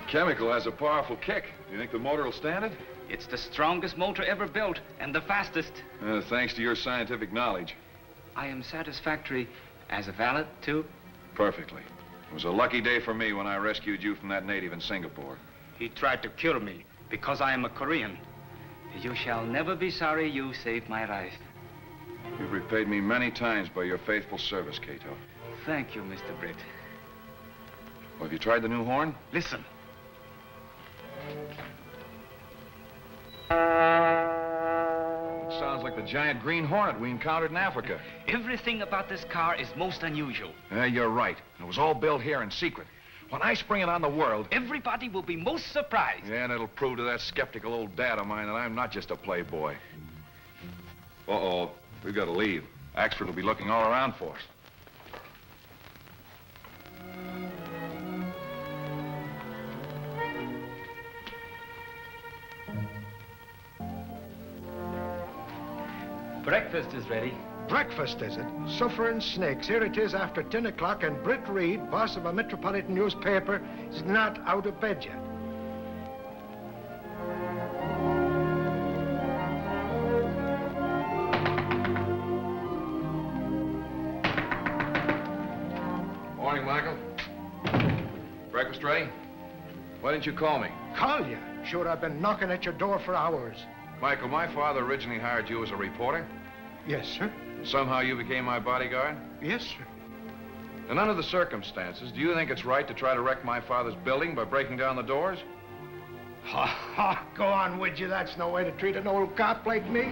Chemical has a powerful kick. Do you think the motor will stand it? It's the strongest motor ever built, and the fastest. Thanks to your scientific knowledge. I am satisfactory as a valet, too? Perfectly. It was a lucky day for me when I rescued you from that native in Singapore. He tried to kill me because I am a Korean. You shall never be sorry you saved my life. You've repaid me many times by your faithful service, Kato. Thank you, Mr. Britt. Well, have you tried the new horn? Listen. It sounds like the giant Green Hornet we encountered in Africa. Everything about this car is most unusual. Yeah, you're right. It was all built here in secret. When I spring it on the world... Everybody will be most surprised. Yeah, and it'll prove to that skeptical old dad of mine that I'm not just a playboy. Uh-oh. We've got to leave. Axford will be looking all around for us. Breakfast is ready. Breakfast, is it? Suffering snakes. Here it is after 10 o'clock, and Britt Reid, boss of a metropolitan newspaper, is not out of bed yet. Morning, Michael. Breakfast ready? Why didn't you call me? Call you? Sure, I've been knocking at your door for hours. Michael, my father originally hired you as a reporter. Yes, sir. Somehow you became my bodyguard? Yes, sir. And under the circumstances, do you think it's right to try to wreck my father's building by breaking down the doors? Ha, ha, go on, would you? That's no way to treat an old cop like me.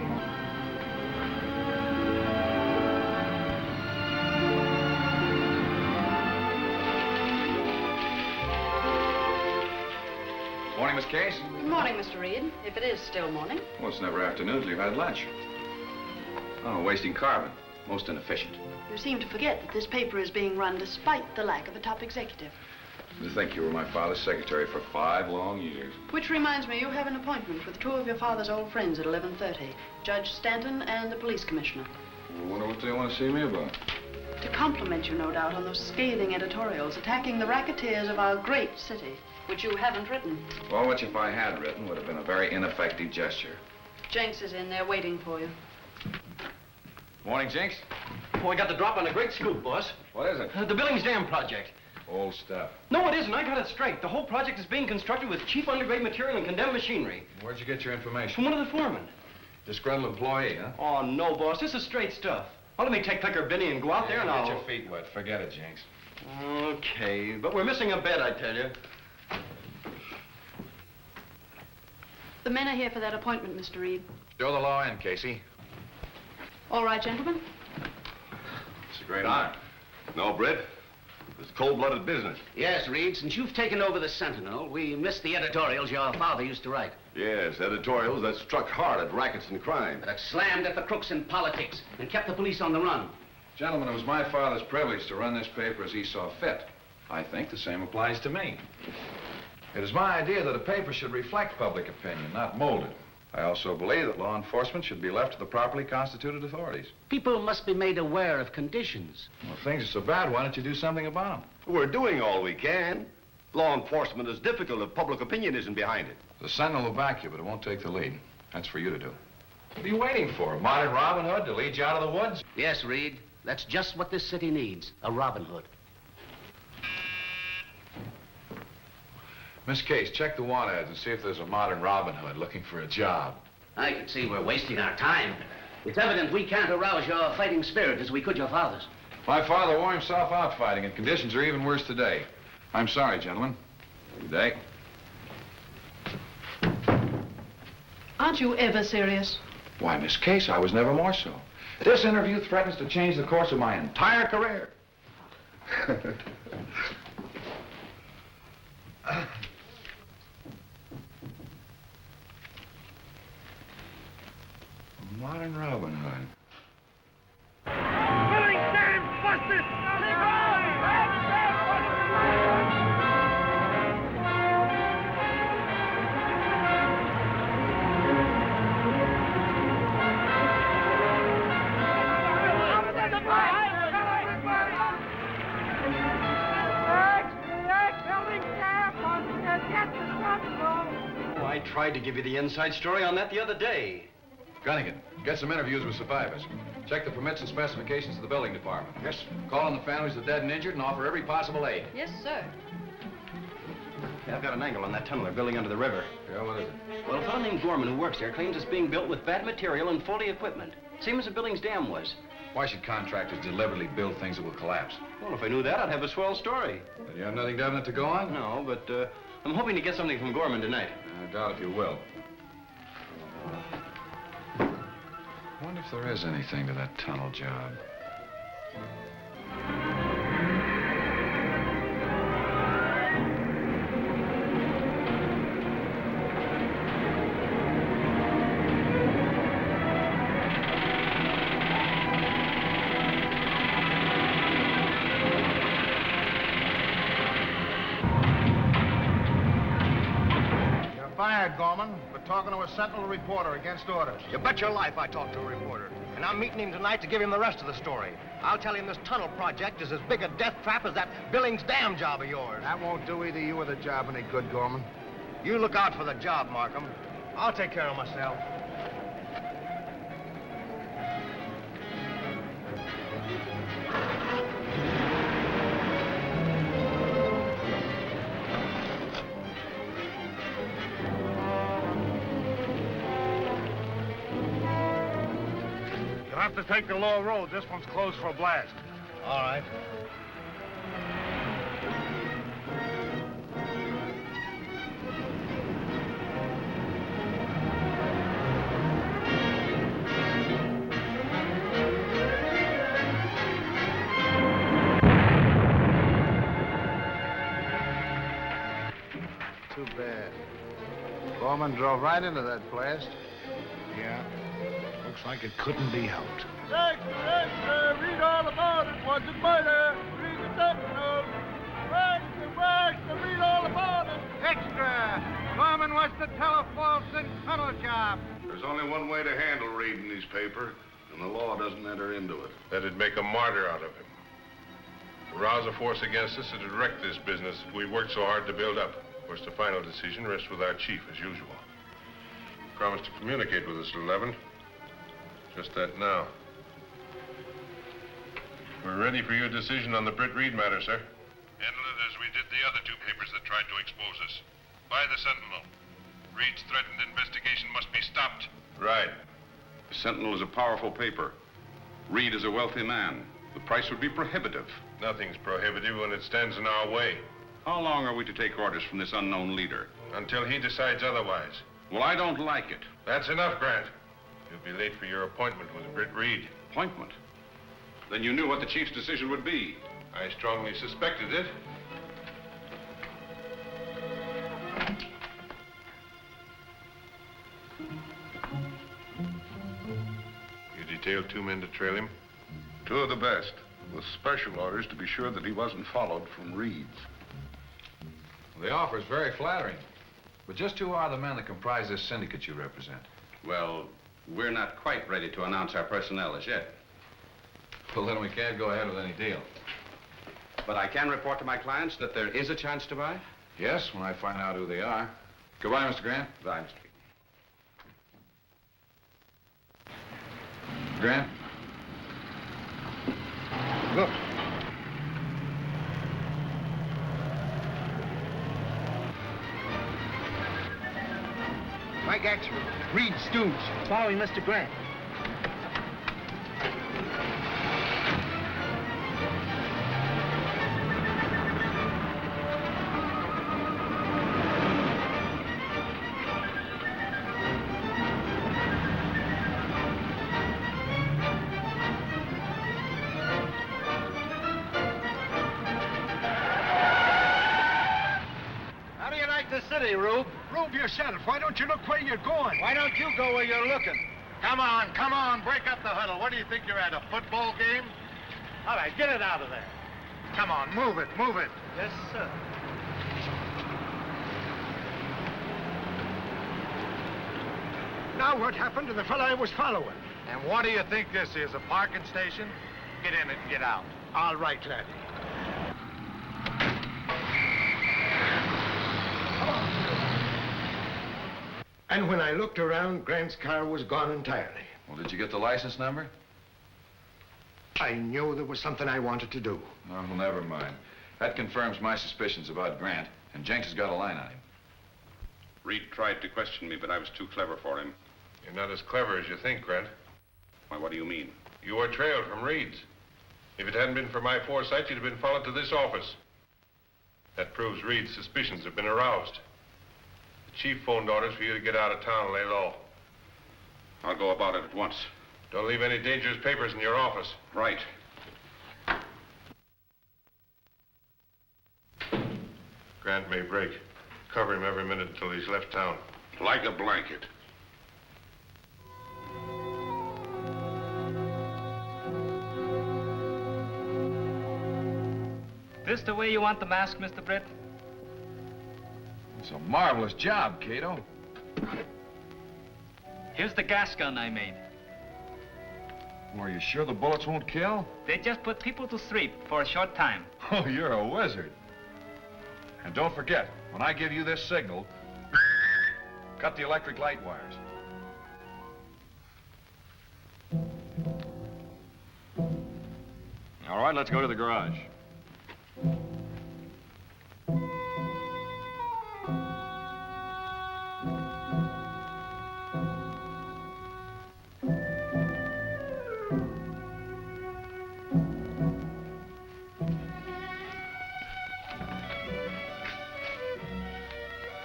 Morning, Miss Case. Good morning, Mr. Reid, if it is still morning. Well, it's never afternoon till you've had lunch. Oh, wasting carbon. Most inefficient. You seem to forget that this paper is being run despite the lack of a top executive. To think you were my father's secretary for 5 long years. Which reminds me, you have an appointment with 2 of your father's old friends at 11:30. Judge Stanton and the police commissioner. I wonder what they want to see me about. To compliment you, no doubt, on those scathing editorials attacking the racketeers of our great city, which you haven't written. Well, which if I had written would have been a very ineffective gesture. Jenks is in there waiting for you. Morning, Jinx. Oh, I got the drop on a great scoop, boss. What is it? The Billings Dam project. Old stuff. No, it isn't. I got it straight. The whole project is being constructed with cheap undergrade material and condemned machinery. Where'd you get your information? From one of the foremen. Disgruntled employee, huh? Oh, no, boss. This is straight stuff. Well, let me take Clicker Benny and go out there and I'll... Get your feet wet. Forget it, Jinx. Okay, but we're missing a bed, I tell you. The men are here for that appointment, Mr. Reid. Show the law in, Casey. All right, gentlemen. It's a great honor. No, Britt. It's cold-blooded business. Yes, Reid, since you've taken over the Sentinel, we missed the editorials your father used to write. Yes, editorials that struck hard at rackets and crime. That slammed at the crooks in politics and kept the police on the run. Gentlemen, it was my father's privilege to run this paper as he saw fit. I think the same applies to me. It is my idea that a paper should reflect public opinion, not mold it. I also believe that law enforcement should be left to the properly constituted authorities. People must be made aware of conditions. Well, if things are so bad, why don't you do something about them? We're doing all we can. Law enforcement is difficult if public opinion isn't behind it. The Sentinel will back you, but it won't take the lead. That's for you to do. What are you waiting for? A modern Robin Hood to lead you out of the woods? Yes, Reid. That's just what this city needs, a Robin Hood. Miss Case, check the want ads and see if there's a modern Robin Hood looking for a job. I can see we're wasting our time. It's evident we can't arouse your fighting spirit as we could your father's. My father wore himself out fighting, and conditions are even worse today. I'm sorry, gentlemen. Good day. Aren't you ever serious? Why, Miss Case, I was never more so. This interview threatens to change the course of my entire career. Modern Robin Hood. I tried to give you the inside story on that the other day. Gunnigan, get some interviews with survivors. Check the permits and specifications of the building department. Yes, sir. Call on the families of the dead and injured and offer every possible aid. Yes, sir. Yeah, I've got an angle on that tunnel they're building under the river. Yeah, what is it? Well, a fellow named Gorman who works there claims it's being built with bad material and faulty equipment. Same as the building's dam was. Why should contractors deliberately build things that will collapse? Well, if I knew that, I'd have a swell story. Then you have nothing definite to go on? No, but I'm hoping to get something from Gorman tonight. I doubt if you will. I wonder if there is anything to that tunnel job. You're fired, Gorman, for talking to a Sentinel reporter against orders. You bet your life I talked to a reporter. And I'm meeting him tonight to give him the rest of the story. I'll tell him this tunnel project is as big a death trap as that Billings Dam job of yours. That won't do either you or the job any good, Gorman. You look out for the job, Markham. I'll take care of myself. You'll have to take the lower road. This one's closed for a blast. All right. Too bad. Gorman drove right into that blast. Yeah. Looks like it couldn't be helped. Extra, read all about it. Was it murder? Read the Sentinel. Read all about it. Extra! Gorman was to tell a false and tunnel job. There's only one way to handle reading these papers, and the law doesn't enter into it. That'd make a martyr out of him. To rouse a force against us and to wreck this business that we worked so hard to build up. Of course, the final decision rests with our chief, as usual. Promised to communicate with us at 11. Just that now. We're ready for your decision on the Britt Reid matter, sir. Handle it as we did the other two papers that tried to expose us. By the Sentinel. Reid's threatened investigation must be stopped. Right. The Sentinel is a powerful paper. Reid is a wealthy man. The price would be prohibitive. Nothing's prohibitive when it stands in our way. How long are we to take orders from this unknown leader? Until he decides otherwise. Well, I don't like it. That's enough, Grant. You'll be late for your appointment with Britt Reid. Appointment? Then you knew what the chief's decision would be. I strongly suspected it. You detailed 2 men to trail him? 2 of the best, with special orders to be sure that he wasn't followed from Reed's. The offer is very flattering. But just who are the men that comprise this syndicate you represent? Well, we're not quite ready to announce our personnel as yet. Well, then we can't go ahead with any deal. But I can report to my clients that there is a chance to buy. Yes, when I find out who they are. Goodbye, Mr. Grant. Bye, Mr. Grant? Look. Mike Axel, Reed's stooge, following Mr. Grant. How do you like the city, Rube? Rube yourself. Why don't you look where you're going? Why don't you go where you're looking? Come on, break up the huddle. What do you think you're at, a football game? All right, get it out of there. Come on, move it. Yes, sir. Now what happened to the fellow I was following? And what do you think this is, a parking station? Get in it and get out. All right, laddie. And when I looked around, Grant's car was gone entirely. Well, did you get the license number? I knew there was something I wanted to do. Oh, well, never mind. That confirms my suspicions about Grant, and Jenks has got a line on him. Reid tried to question me, but I was too clever for him. You're not as clever as you think, Grant. Why, what do you mean? You were trailed from Reed's. If it hadn't been for my foresight, you'd have been followed to this office. That proves Reed's suspicions have been aroused. The chief phoned orders for you to get out of town and lay low. I'll go about it at once. Don't leave any dangerous papers in your office. Right. Grant may break. Cover him every minute until he's left town. Like a blanket. This the way you want the mask, Mr. Britt? It's a marvelous job, Kato. Here's the gas gun I made. Well, are you sure the bullets won't kill? They just put people to sleep for a short time. Oh, you're a wizard. And don't forget, when I give you this signal, cut the electric light wires. All right, let's go to the garage.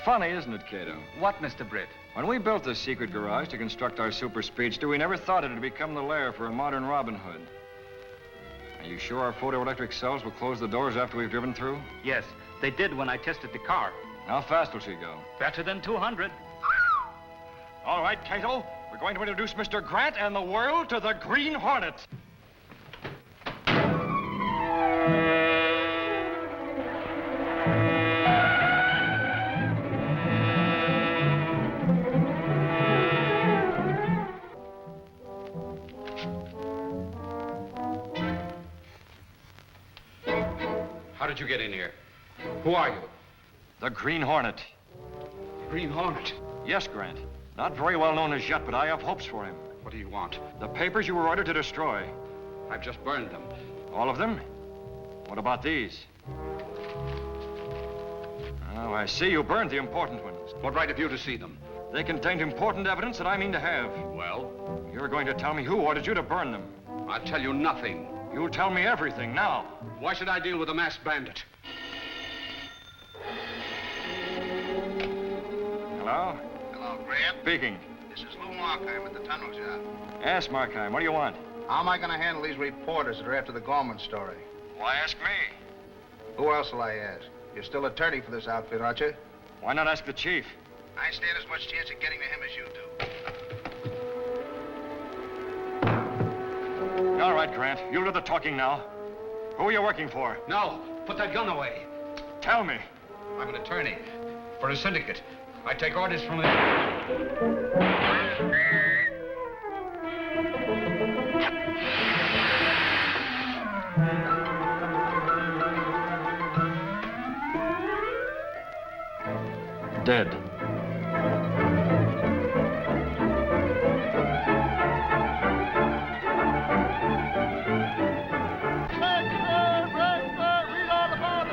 Funny, isn't it, Kato? What, Mr. Britt? When we built this secret garage to construct our super speedster, we never thought it'd become the lair for a modern Robin Hood. Are you sure our photoelectric cells will close the doors after we've driven through? Yes, they did when I tested the car. How fast will she go? Better than 200. All right, Kato, we're going to introduce Mr. Grant and the world to the Green Hornet. How did you get in here? Who are you? The Green Hornet. Green Hornet. Yes, Grant. Not very well known as yet, but I have hopes for him. What do you want? The papers you were ordered to destroy. I've just burned them. All of them? What about these? Oh, I see you burned the important ones. What right have you to see them? They contained important evidence that I mean to have. Well? You're going to tell me who ordered you to burn them. I'll tell you nothing. You'll tell me everything now. Why should I deal with a masked bandit? Hello? Hello, Grant. Speaking. This is Lou Markheim at the tunnel job. Ask Markheim, what do you want? How am I going to handle these reporters that are after the Gorman story? Why ask me? Who else will I ask? You're still attorney for this outfit, aren't you? Why not ask the chief? I stand as much chance of getting to him as you do. All right, Grant. You'll do the talking now. Who are you working for? No, put that gun away. Tell me. I'm an attorney for a syndicate. I take orders from the... dead. Read all about it.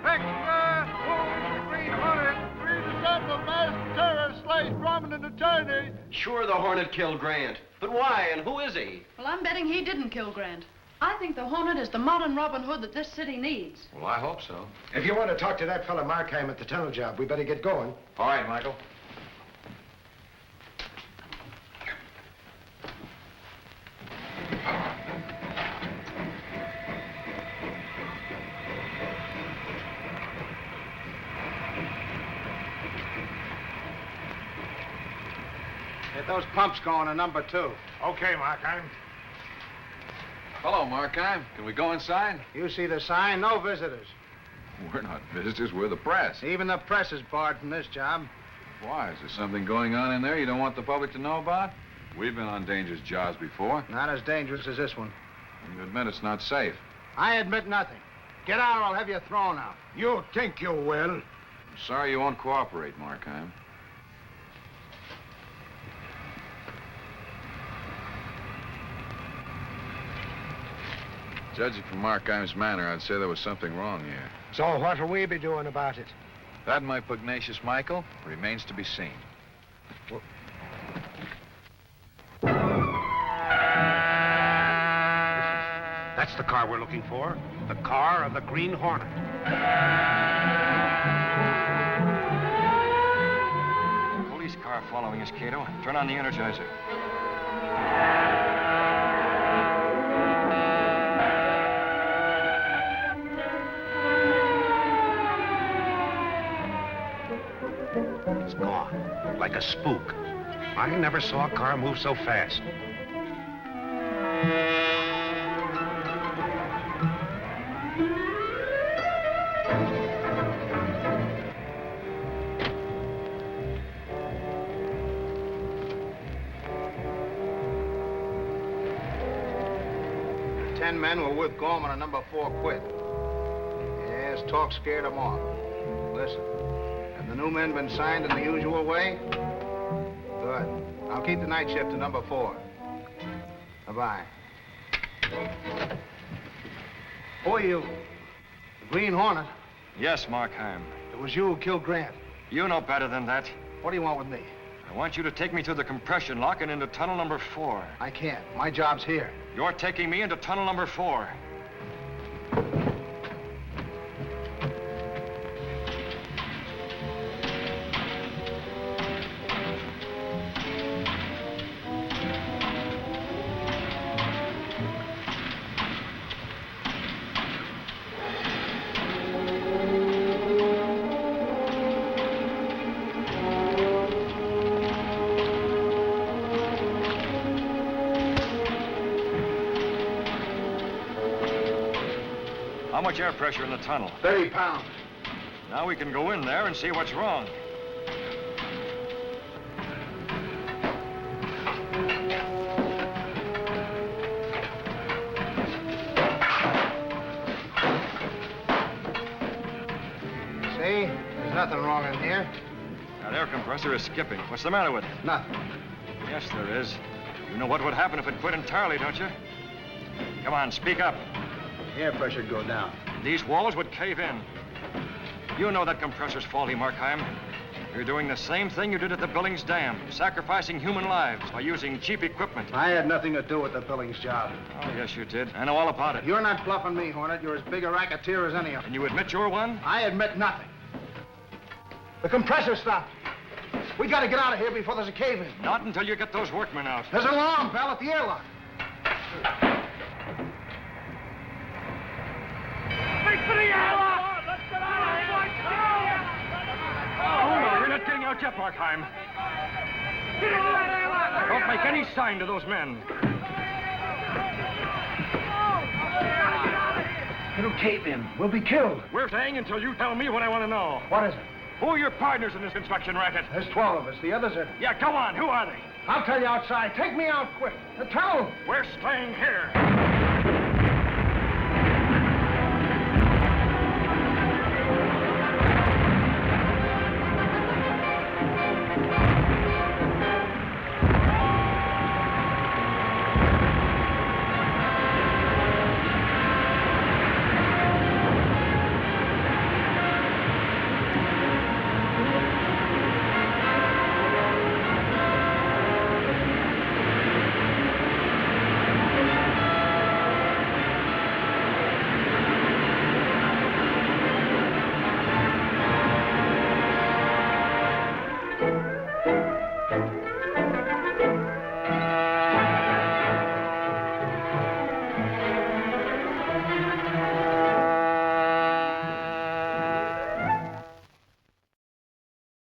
Extra! Who is the Green Hornet? Read the son of masked terror sliced prominent attorney. Sure, the Hornet killed Grant. But why, and who is he? Well, I'm betting he didn't kill Grant. I think the Hornet is the modern Robin Hood that this city needs. Well, I hope so. If you want to talk to that fellow Markheim at the tunnel job, we better get going. All right, Michael. Get those pumps going in number 2. Okay, Markheim. Hello, Markheim. Can we go inside? You see the sign, no visitors. We're not visitors, we're the press. Even the press is barred from this job. Why? Is there something going on in there you don't want the public to know about? We've been on dangerous jobs before. Not as dangerous as this one. You admit it's not safe. I admit nothing. Get out or I'll have you thrown out. You think you will? I'm sorry you won't cooperate, Markheim. Judging from Markheim's manner, I'd say there was something wrong here. So what'll we be doing about it? That, my pugnacious Michael, remains to be seen. That's the car we're looking for. The car of the Green Hornet. Police car following us, Kato. Turn on the Energizer. It's gone. Like a spook. I never saw a car move so fast. 10 men were with Gorman and number 4 quit. Yes, talk scared them off. Listen, have the new men been signed in the usual way? Good. I'll keep the night shift to number 4. Bye-bye. Who are you? The Green Hornet? Yes, Markheim. It was you who killed Grant. You know better than that. What do you want with me? I want you to take me through the compression lock and into tunnel number 4. I can't. My job's here. You're taking me into tunnel number 4. How much air pressure in the tunnel? 30 pounds. Now we can go in there and see what's wrong. See? There's nothing wrong in here. That air compressor is skipping. What's the matter with it? Nothing. Yes, there is. You know what would happen if it quit entirely, don't you? Come on, speak up. Air pressure'd go down. These walls would cave in. You know that compressor's faulty, Markheim. You're doing the same thing you did at the Billings Dam, sacrificing human lives by using cheap equipment. I had nothing to do with the Billings job. Oh, yes, you did. I know all about it. You're not bluffing me, Hornet. You're as big a racketeer as any of them. And you admit you're one? I admit nothing. The compressor stopped. We gotta get out of here before there's a cave-in. Not until you get those workmen out. There's an alarm bell at the airlock. Oh, you're not getting out yet, Markheim. Don't make any sign to those men. It'll cave in. We'll be killed. We're staying until you tell me what I want to know. What is it? Who are your partners in this construction racket? There's 12 of us. The others are... Yeah, come on. Who are they? I'll tell you outside. Take me out quick. The tunnel. We're staying here.